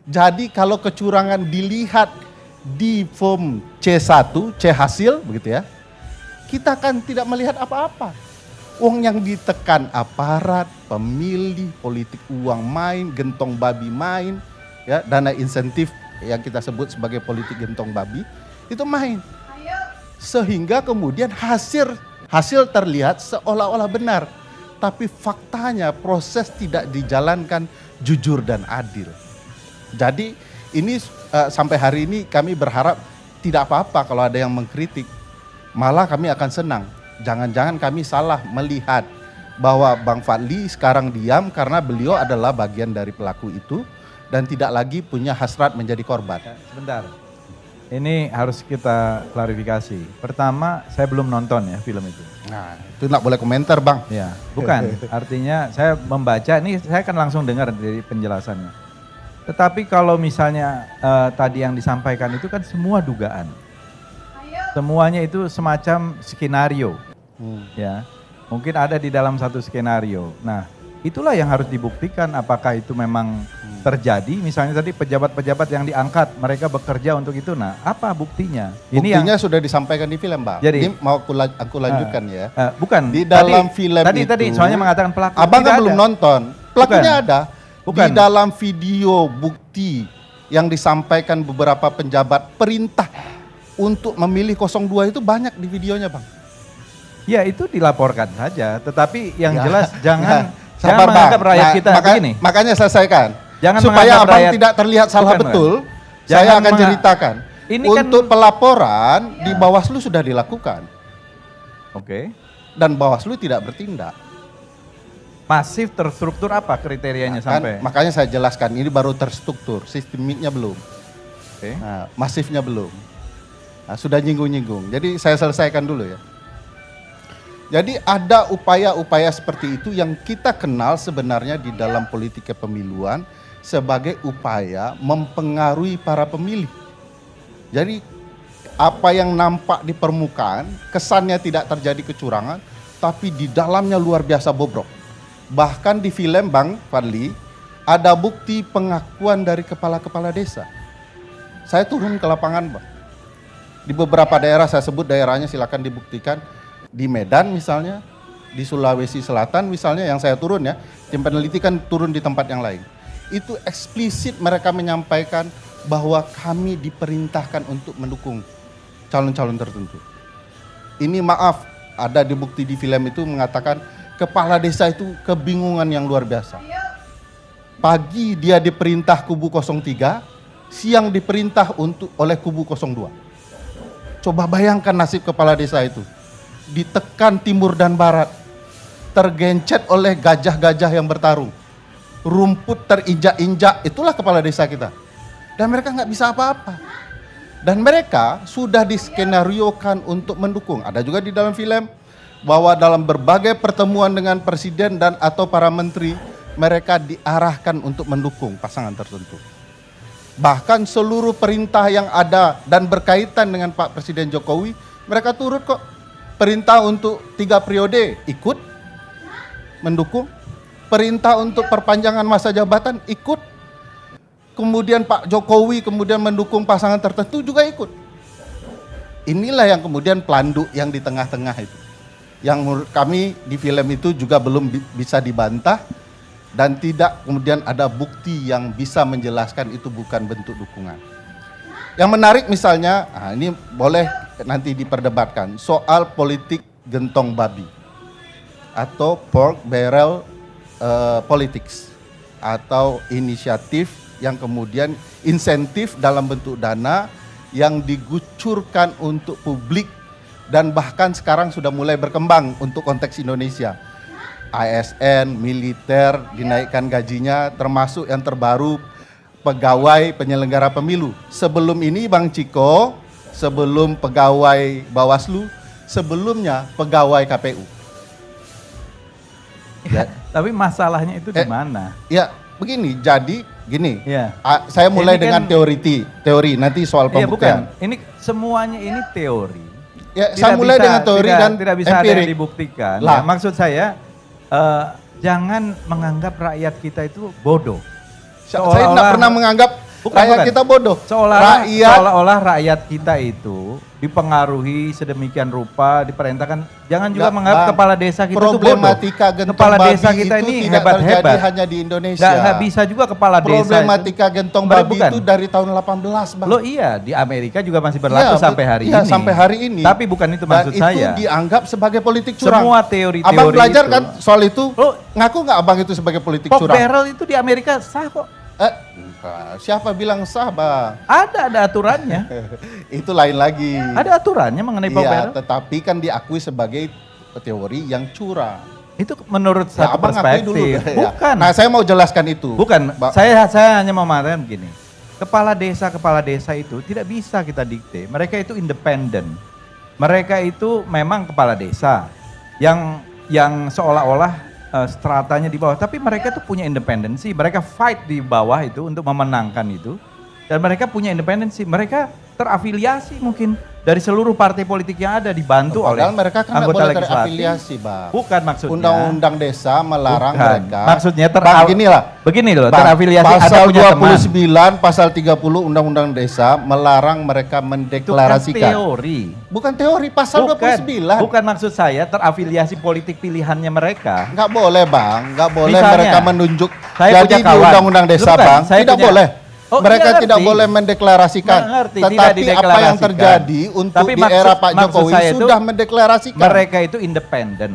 Jadi kalau kecurangan dilihat di form C1, C hasil begitu ya, kita kan tidak melihat apa-apa. Uang yang ditekan aparat, pemilih, politik uang main, gentong babi main, ya, dana insentif yang kita sebut sebagai politik gentong babi, itu main. Sehingga kemudian hasil terlihat seolah-olah benar. Tapi faktanya proses tidak dijalankan jujur dan adil. Jadi ini sampai hari ini kami berharap tidak apa-apa kalau ada yang mengkritik. Malah kami akan senang. Jangan-jangan kami salah melihat bahwa Bang Fadli sekarang diam karena beliau adalah bagian dari pelaku itu dan tidak lagi punya hasrat menjadi korban. Sebentar. Ini harus kita klarifikasi. Pertama, saya belum nonton ya film itu. Nah, itu nggak boleh komentar, Bang. Ya, bukan. Artinya saya membaca, ini saya akan langsung dengar dari penjelasannya. Tetapi kalau misalnya tadi yang disampaikan itu kan semua dugaan. Semuanya itu semacam skenario. Ya, mungkin ada di dalam satu skenario. Nah, itulah yang harus dibuktikan apakah itu memang terjadi. Misalnya tadi pejabat-pejabat yang diangkat, mereka bekerja untuk itu. Nah, apa buktinya? Buktinya sudah disampaikan di film, Bang. Jadi, ini mau aku lanjutkan ya. Bukan. Di dalam film itu. Tadi soalnya mengatakan pelaku. Abang kan belum nonton. Pelakunya ada. Bukan. Di dalam video bukti yang disampaikan beberapa penjabat perintah untuk memilih 02 itu banyak di videonya, Bang. Ya, itu dilaporkan saja. Tetapi yang jelas jangan sabar, menganggap Bang. rakyat kita begini. Makanya selesaikan. Jangan supaya Abang rakyat, tidak terlihat salah bukan, betul, Jangan saya akan ceritakan. Ini untuk pelaporan di Bawaslu sudah dilakukan. Oke. Dan Bawaslu tidak bertindak. Masif terstruktur apa kriterianya sampai? Makanya saya jelaskan, ini baru terstruktur, sistemiknya belum. Oke. Nah, masifnya belum. Nah, sudah nyinggung-nyinggung. Jadi saya selesaikan dulu ya. Jadi ada upaya-upaya seperti itu yang kita kenal sebenarnya di dalam politik kepemiluan sebagai upaya mempengaruhi para pemilih. Jadi apa yang nampak di permukaan kesannya tidak terjadi kecurangan, tapi di dalamnya luar biasa bobrok. Bahkan di film Bang Fadli ada bukti pengakuan dari kepala-kepala desa. Saya turun ke lapangan, Bang. Di beberapa daerah, saya sebut daerahnya, silakan dibuktikan. Di Medan misalnya, di Sulawesi Selatan misalnya yang saya turun ya, tim peneliti kan turun di tempat yang lain. Itu eksplisit mereka menyampaikan bahwa kami diperintahkan untuk mendukung calon-calon tertentu. Ini maaf, ada di bukti di film itu mengatakan kepala desa itu kebingungan yang luar biasa. Pagi dia diperintah kubu 03, siang diperintah oleh kubu 02. Coba bayangkan nasib kepala desa itu. Ditekan timur dan barat, tergencet oleh gajah-gajah yang bertarung, rumput terinjak-injak, itulah kepala desa kita. Dan mereka nggak bisa apa-apa. Dan mereka sudah diskenariokan untuk mendukung. Ada juga di dalam film bahwa dalam berbagai pertemuan dengan presiden dan atau para menteri, mereka diarahkan untuk mendukung pasangan tertentu. Bahkan seluruh perintah yang ada dan berkaitan dengan Pak Presiden Jokowi, mereka turut kok. Perintah untuk 3 periode ikut mendukung. Perintah untuk perpanjangan masa jabatan ikut. Kemudian Pak Jokowi kemudian mendukung pasangan tertentu juga ikut. Inilah yang kemudian pelanduk yang di tengah-tengah itu. Yang menurut kami di film itu juga belum bisa dibantah. Dan tidak kemudian ada bukti yang bisa menjelaskan itu bukan bentuk dukungan. Yang menarik misalnya, ini boleh nanti diperdebatkan, soal politik gentong babi atau pork barrel politics atau inisiatif yang kemudian insentif dalam bentuk dana yang digucurkan untuk publik dan bahkan sekarang sudah mulai berkembang untuk konteks Indonesia. ASN, militer dinaikkan gajinya, termasuk yang terbaru pegawai penyelenggara pemilu. Sebelum ini Bang Ciko, sebelum pegawai Bawaslu, sebelumnya pegawai KPU. Ya, tapi masalahnya itu di mana? Ya, begini. Jadi gini. Ya. Saya mulai dengan teori nanti soal pembuktian. Bukan. Ini semuanya ini teori. Ya, saya mulai dengan teori dan tidak bisa empirik. ada yang dibuktikan. Lah. Ya, maksud saya jangan menganggap rakyat kita itu bodoh. Saya tidak pernah menganggap Rakyat kita bodoh. Seolah-olah rakyat kita itu dipengaruhi sedemikian rupa, diperintahkan. Jangan juga menganggap kepala desa kita itu bodoh. Problematika gentong Kepala babi desa kita itu ini tidak terjadi hebat-hebat. hanya di Indonesia. Nggak bisa juga kepala desa Problematika gentong babi itu dari tahun 18, Bang. Loh iya, di Amerika juga masih berlaku sampai hari ini. Sampai hari ini. Tapi bukan itu maksud Dan saya. itu dianggap sebagai politik curang. Semua teori-teori Abang belajar itu, kan soal itu? Loh, ngaku nggak abang itu sebagai politik pork curang? barrel itu di Amerika sah kok. Enggak. Siapa bilang sah, Bang? Ada aturannya. Itu lain lagi. Ada aturannya mengenai pork Iya, barrel. tetapi kan diakui sebagai teori yang curang. Itu menurut Ya, satu abang akui dulu. perspektif. Ya. Bukan. Nah, saya mau jelaskan itu. Bukan. Saya hanya mau mengatakan begini. Kepala desa itu tidak bisa kita dikte. Mereka itu independen. Mereka itu memang kepala desa yang seolah-olah stratanya di bawah, tapi mereka tuh punya independensi, mereka fight di bawah itu untuk memenangkan itu, dan mereka punya independensi, mereka terafiliasi mungkin dari seluruh partai politik yang ada, dibantu oleh mereka kan anggota boleh legislatif. terafiliasi, Bang. Bukan maksudnya. Undang-undang desa melarang mereka. Maksudnya begini loh, Bang, terafiliasi pasal ada punya 29, pasal 30 Undang-Undang Desa melarang mereka mendeklarasikan. Itu kan teori. Bukan teori, pasal 29. Bukan maksud saya terafiliasi politik pilihannya mereka. Enggak boleh, Bang. Enggak boleh Misalnya, mereka menunjuk. saya Jadi punya di kawan. Undang-Undang Desa, Bukan, Bang, saya tidak punya- boleh. Oh, Mereka iya, tidak ngerti. boleh mendeklarasikan. Mengerti, tidak Tetapi apa yang dideklarasikan. terjadi untuk Tapi di era Pak maksud Jokowi saya itu, sudah mendeklarasikan. Mereka itu independen.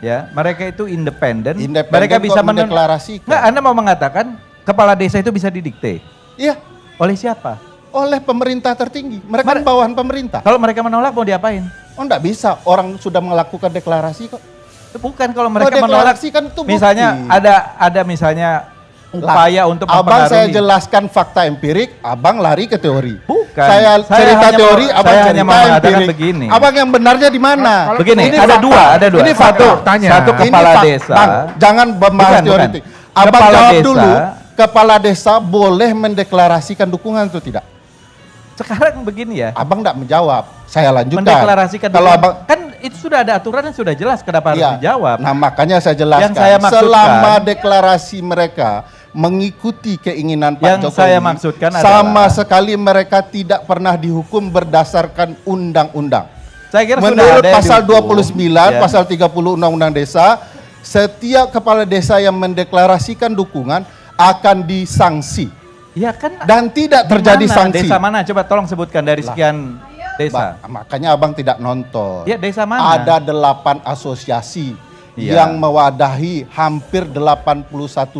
Ya, mereka itu independen. Independen Mereka kok bisa mendeklarasikan. Enggak, Anda mau mengatakan kepala desa itu bisa didikte. Iya, Oleh siapa? oleh pemerintah tertinggi. Mereka kan bawahan pemerintah. Kalau mereka menolak mau diapain? Oh, enggak bisa. Orang sudah melakukan deklarasi kok. Bukan kalau mereka menolak. deklarasi kan itu bukti. Misalnya ada misalnya upaya untuk Abang saya mempengaruhi. jelaskan fakta empirik, abang lari ke teori. Bukan. Saya cerita hanya teori, mau- abang saya cerita hanya mau mengatakan empirik. begini. Abang yang benarnya di mana? Begini, Ini ada fakta. dua. Ini fakta. Satu kepala desa. Bang, jangan membahas Bukan, teoritik. bukan. Abang Kepala jawab desa- dulu, kepala desa boleh mendeklarasikan dukungan atau tidak? Sekarang begini ya. Abang enggak menjawab. Saya lanjutkan. Mendeklarasikan Kalau dukungan. abang Kan itu sudah ada aturan yang sudah jelas, kenapa harus Iya. dijawab? Nah, makanya saya jelaskan. Yang saya maksudkan- Selama deklarasi mereka mengikuti keinginan Pak Yang Jokowi, saya maksudkan sama adalah- sekali mereka tidak pernah dihukum berdasarkan undang-undang. Saya kira sudah Menurut ada yang pasal dihukum. 29, Ya. pasal 30 Undang-Undang Desa, setiap kepala desa yang mendeklarasikan dukungan akan disangsi Ya kan. dan tidak Di terjadi mana? sanksi. Desa mana? Coba tolong sebutkan dari sekian desa. Makanya abang tidak nonton. Ya desa mana? Ada 8 asosiasi Iya. yang mewadahi hampir 81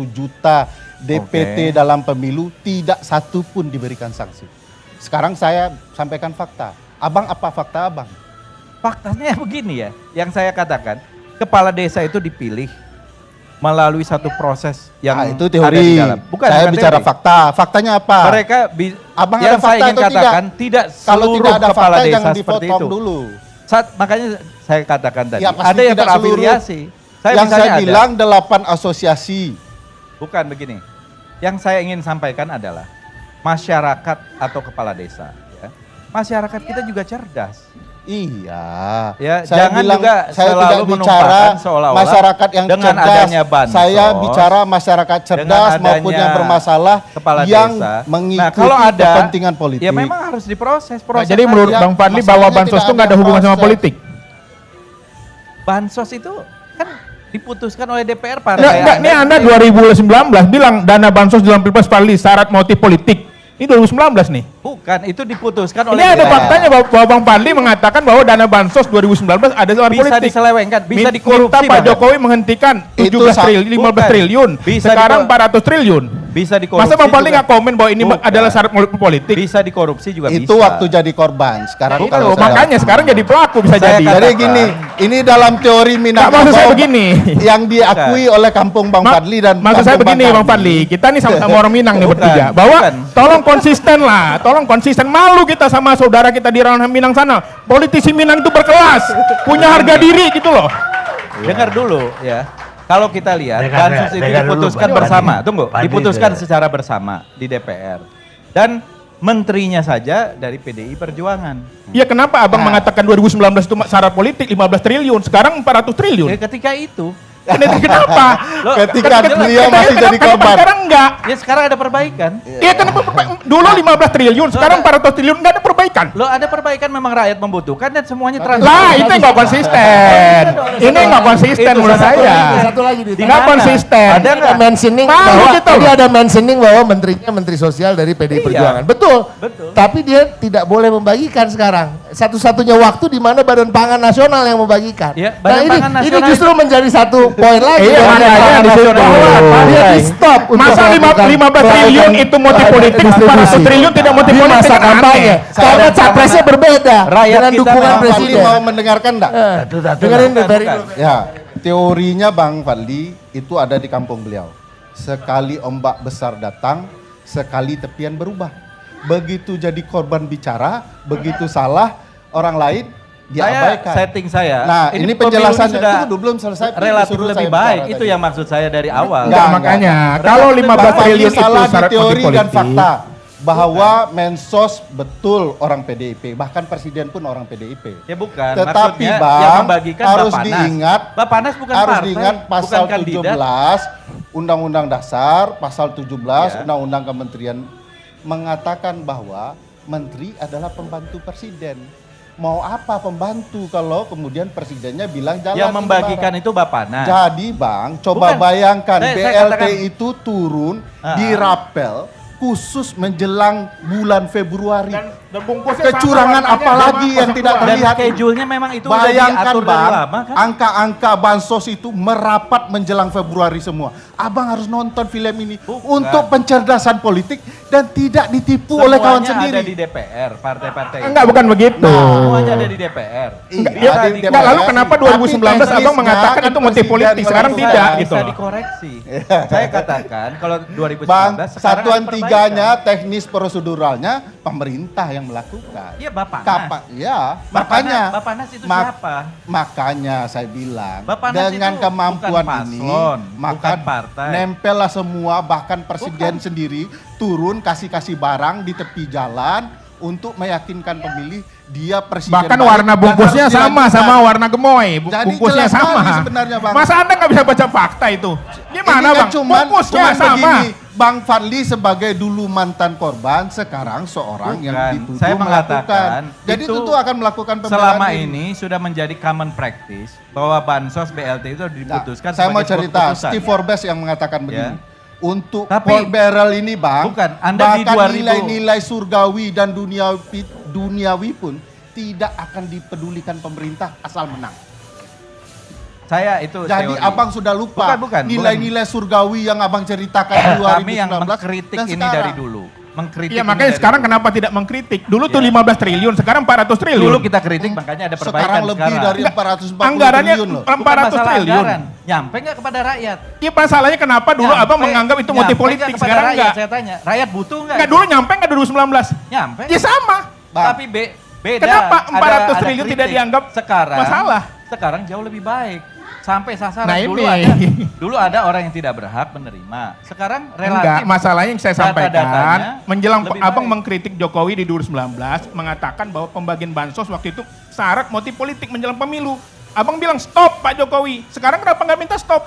juta DPT Oke. dalam pemilu, tidak satu pun diberikan sanksi. Sekarang saya sampaikan fakta. Abang, apa fakta abang? Faktanya begini ya, yang saya katakan, kepala desa itu dipilih melalui satu proses yang Nah, itu ada teori. di dalam. Saya bukan bicara teori. fakta. Faktanya apa? Mereka Abang yang ada saya fakta ingin atau katakan tidak Kalau seluruh tidak ada kepala fakta desa jangan seperti dipotong itu. dulu. Makanya saya katakan tadi, Ya, pasti ada yang tidak terafiliasi. Yang misalnya saya ada. bilang 8 asosiasi. Bukan begini. Yang saya ingin sampaikan adalah masyarakat atau kepala desa. Ya. Masyarakat kita juga cerdas. Iya. Ya, saya jangan bilang, juga saya selalu tidak bicara menumpahkan seolah-olah masyarakat yang dengan cerdas. adanya bansos, Saya bicara masyarakat cerdas dengan maupun adanya yang bermasalah kepala yang desa. mengikuti Nah, kalau ada kepentingan politik. Ya memang harus diproses. Nah, jadi menurut aja. Bang Fadli Masalahnya bahwa bansos tidak itu nggak ada ada hubungan sama proses. politik. bansos itu kan diputuskan oleh DPR Enggak, partai. ini Anda 2019 bilang dana bansos dalam Pilpres Fadli syarat motif politik. Ini 2019 nih. Bukan, itu diputuskan oleh Ini ada DPR. faktanya bahwa Bang Fadli mengatakan bahwa dana bansos 2019 ada syarat Bisa politik. diselewengkan, bisa Minta dikorupsi. Pak bahkan. Jokowi menghentikan 17 triliun, 15 Bukan. triliun. Bisa Sekarang 400 triliun. Bisa dikorupsi. Masa Bang Fadli juga. nggak komen bahwa ini Bukan. adalah syarat politik? Bisa dikorupsi juga Itu bisa. waktu jadi korban. Sekarang Itu kalau saya- makanya sekarang jadi pelaku bisa Saya jadi. katakan- Jadi gini, ini dalam teori Nggak, maksud saya Minangkabau begini. yang diakui oleh kampung Bang Fadli dan Maksud saya kampung begini Bang Kardi. Fadli, kita nih sama-sama orang Minang nih Bukan, bertiga, bahwa bukan. tolong konsisten lah, tolong konsisten. Malu kita sama saudara kita di ranah Minang sana. Politisi Minang itu berkelas, punya harga diri gitu loh. Dengar dulu ya. Kalau kita lihat Dengar, bansos itu dengar dulu, diputuskan Pak bersama, Fadli. tunggu, Fadli, diputuskan dengar. secara bersama di DPR. Dan menterinya saja dari PDI Perjuangan. Ya kenapa abang mengatakan 2019 itu syarat politik 15 triliun, sekarang 400 triliun? Ya, ketika itu, Kenapa? Loh, Ketika kan jelas, beliau masih jadi Kenapa korban. sekarang enggak? ya sekarang ada perbaikan. Iya kenapa Dulu 15 triliun, sekarang 400 triliun, nggak ada perbaikan. Lo ada perbaikan memang rakyat membutuhkan dan semuanya Lah, transparan. itu nggak konsisten. Ini nggak konsisten Itu menurut satu saya. lagi. Satu lagi di Nggak konsisten. Ada ada nggak? mentioning Malu bahwa gitu. tadi ada mentioning bahwa menterinya menteri sosial dari PDI Iya. Perjuangan. Betul. Betul. Tapi dia tidak boleh membagikan sekarang. Satu-satunya waktu di mana Badan Pangan Nasional yang membagikan. Iya, nah Badan ini Pangan ini Nasional justru menjadi satu poin lagi. Iya, Badan makanya Pangan di situ. Nasional. Dia Partai. di stop. Masa 15 triliun itu motif politik, 400 triliun tidak motif di politik, masa kan kampanye. aneh. Karena capresnya berbeda Rakyat dengan kita dukungan memang Bang Fadli presiden. mau mendengarkan enggak? Dengerin Bukan, dari bukan. Ya, teorinya Bang Fadli itu ada di kampung beliau. Sekali ombak besar datang, sekali tepian berubah. Begitu jadi korban bicara, begitu salah orang lain diabaikan. Setting saya. Nah, ini pemilu penjelasannya sudah itu belum selesai. relatif disuruh lebih saya baik. bicara Itu tadi. yang maksud saya dari awal. Enggak, Enggak, makanya enggak. kalau Relatif 15 Bang Fadli triliun itu salah di syarat teori motif dan politik. fakta bahwa Mensos betul orang PDIP, bahkan presiden pun orang PDIP. Ya bukan. Tetapi Maksudnya Bang, yang membagikan harus Bapanas. diingat, Bapanas bukan harus partai, diingat pasal bukan kandidat. 17 Undang-Undang Dasar, pasal 17 Ya. Undang-Undang Kementerian mengatakan bahwa menteri adalah pembantu presiden. Mau apa pembantu kalau kemudian presidennya bilang jalan Yang ini, membagikan Bang. itu Bapanas. Jadi Bang, coba Bukan. bayangkan Saya BLT katakan- itu turun Ah. di rapel khusus menjelang bulan Februari. Dan bungkusnya Kecurangan sama, apa warnanya lagi sama, yang tidak sama. Dan terlihat? schedule-nya memang itu udah Bayangkan diatur dari Bang, lama kan? angka-angka bansos itu merapat menjelang Februari semua. Abang harus nonton film ini Bukan. untuk pencerdasan politik dan tidak ditipu oleh kawan Semuanya sendiri. ada di DPR, partai-partai. Enggak, bukan begitu. Semuanya ada di DPR. Iya, Iya, di enggak, DPR. lalu kenapa 2019 Tapi abang mengatakan teknisnya itu motif kan politik, presiden sekarang melakukan. tidak Bisa gitu loh. dikoreksi. Saya katakan kalau 2019 Bang, sekarang satuan ada perbaikan. tiganya teknis proseduralnya pemerintah yang melakukan. Iya, Bapanas. Ya, Bapanas- makanya Bapanas itu siapa? Makanya saya bilang Bapanas dengan itu kemampuan bukan ini paslon, maka bukan partai. nempellah semua, bahkan presiden sendiri turun kasih barang di tepi jalan untuk meyakinkan pemilih dia presiden. Bahkan baik warna dan bungkusnya harus sama dilanjutkan. warna gemoy. Jadi Bungkusnya jelas sekali sama. sebenarnya, Bang. Masa Anda nggak bisa baca fakta itu? Gimana Ini kan Bang? Bungkusnya cuman sama. begini, Bang Fadli sebagai dulu mantan korban, sekarang seorang yang Bukan. dituduh Saya melakukan. mengatakan Jadi itu tentu akan melakukan pembelaan selama diri. ini sudah menjadi common practice bahwa bansos BLT itu Nah, diputuskan saya mau sebagai cerita, keputusan. Steve Forbes yang mengatakan begini. Ya. Untuk Tapi- Paul Barrel ini Bang, Bukan, Anda di bahkan 2000 nilai-nilai surgawi dan duniawi pun tidak akan dipedulikan pemerintah asal menang. Saya itu Jadi teori. abang sudah lupa Bukan, nilai-nilai surgawi yang abang ceritakan 2019 Kami yang mengkritik dan ini sekarang. dari dulu. Mengkritik Iya, ini makanya dari sekarang dulu. kenapa tidak mengkritik? Dulu tuh Ya. 15 triliun, sekarang 400 triliun. Dulu kita kritik makanya ada perbaikan Sekarang lebih dari Enggak, 440 anggarannya triliun loh. 400 Bukan masalah triliun. anggaran. Nyampe nggak kepada rakyat? Iya, masalahnya kenapa dulu Nyampe- abang menganggap itu motif nyampe politik, nggak kepada sekarang rakyat, enggak? Saya tanya, rakyat butuh nggak? Enggak, dulu nyampe enggak 2019? Nyampe. Ya sama. Bang. Tapi beda. Kenapa 400 Ada triliun tidak kritik. dianggap sekarang, masalah? Sekarang jauh lebih baik. Sampai sasaran Nah, dulu ini. dulu ada orang yang tidak berhak menerima. Sekarang relatif. Enggak, masalahnya yang saya sampaikan, data-datanya menjelang lebih abang baik. mengkritik Jokowi di 2019, mengatakan bahwa pembagian bansos waktu itu syarat motif politik menjelang pemilu. Abang bilang stop Pak Jokowi, sekarang kenapa nggak minta stop?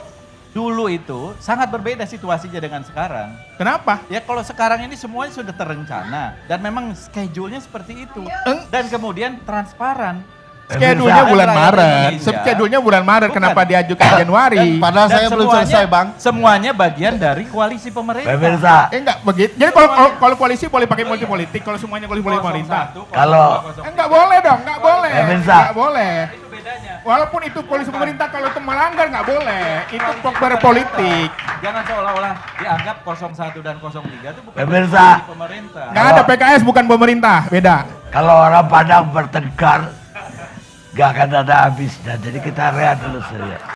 Dulu itu sangat berbeda situasinya dengan sekarang. Kenapa? Ya kalau sekarang ini semuanya sudah terencana dan memang schedule-nya seperti itu. Dan kemudian transparan. Schedule-nya Dan bulan rakyat Maret, Indonesia- schedule-nya bulan Maret, Bukan. kenapa diajukan Januari? Padahal Dan saya belum semuanya- selesai Bang. Semuanya bagian dari koalisi pemerintah. Pemirsa, Enggak begitu. Jadi kalau koalisi boleh pakai multi politik, kalau semuanya koalisi boleh pemerintah. Kalau- Enggak boleh dong, enggak boleh. Pemirsa. Enggak boleh. Itu bedanya. Walaupun itu koalisi pemerintah, kalau itu melanggar nggak boleh. Itu berpolitik. Jangan seolah-olah dianggap 01 dan 03 itu bukan Pemirsa. koalisi pemerintah. Nggak ada PKS bukan pemerintah, beda. kalau orang Padang bertengkar, gak akan ada habisnya. Jadi kita rehat dulu saja.